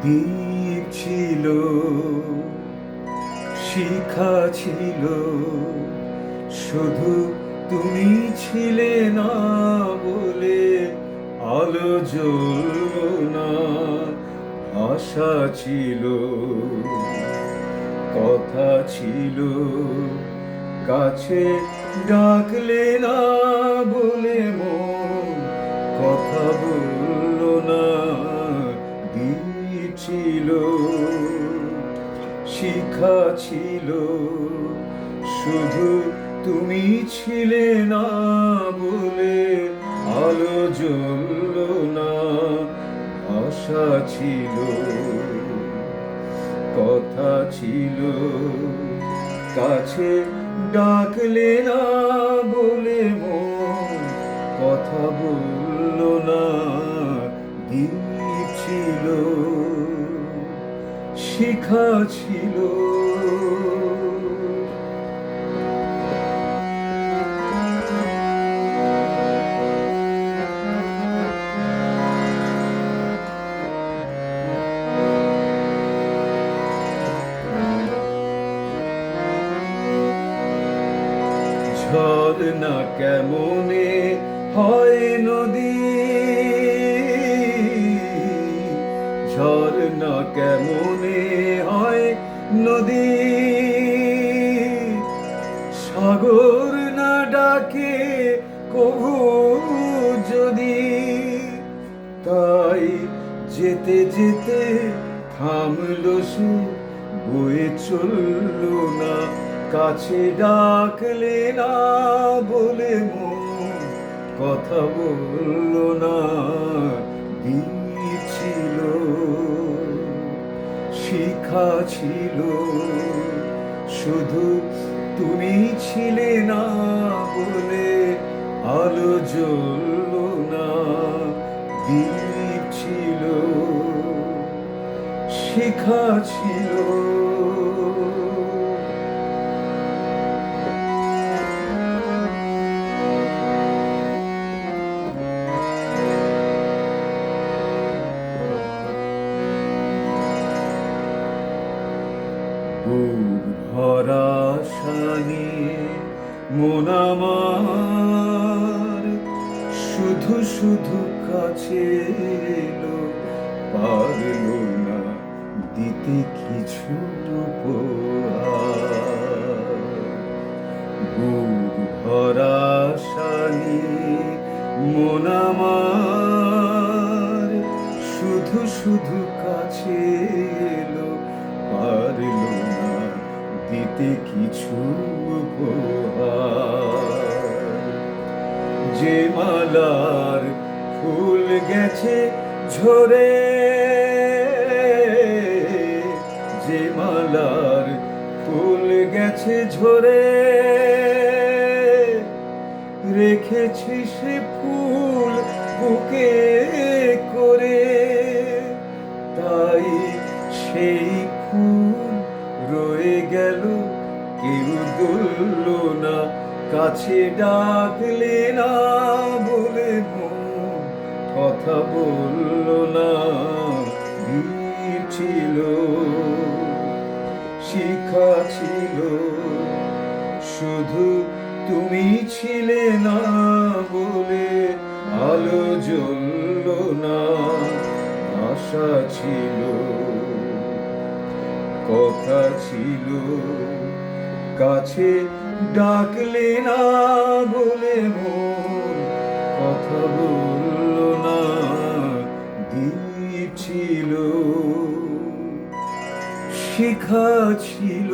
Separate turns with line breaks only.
দ্বীপ ছিল, শিখা ছিল, শুধু তুমি ছিলে না বলে আলো জ্বলল না। আশা ছিল, কথা ছিল, কাছে ডাকলে না বলে মন কথা বলল না। দ্বীপ ছিল, শিখা ছিল, শুধু তুমি ছিলে না বলে আলো জ্বলল না। আশা ছিল, কথা ছিল, কাছে ডাকলে না বলে মন কথা বলল না। দ্বীপ ছিল, শিখা ছিল। ঝর্ণা কেমনে হয় নদী, ঝর্ণা কেমনে হয় নদী, সাগর না ডাকে কভু যদি। তাই যেতে যেতে থামলো সে, বয়ে চলল না। কাছে ডাকলে না বলে মন কথা বলল না। দ্বীপ ছিল, শিখা ছিল, শুধু তুমি ছিলে না বলে আলো জ্বলল না। দ্বীপ ছিল, শিখা ছিল। বুক ভরা আশা নিয়ে মন আমার শুধু শুধু কাছে এলো, পারলো না দিতে কিছু উপহার। বুক ভরা আশা নিয়ে মন আমার শুধু শুধু কাছে এলো, পারল না দিতে কিছু উপহার। যে মালার ফুল গেছে ঝরে, যে মালার ফুল গেছে ঝরে, রেখেছি সে ফুল বুকে করে। তাই সেই ফুল রয়ে গেল, কেউ দুলল না। কাছে ডাকলে না বলে মন কথা বলল না। দ্বীপ ছিল, শিখা ছিল, শুধু তুমি ছিলে না বলে আলো জ্বলল না। আশা ছিল, কথা ছিল, কাছে ডাকলে না বলে মন কথা বলল না। দ্বীপ ছিল, শিখা ছিল।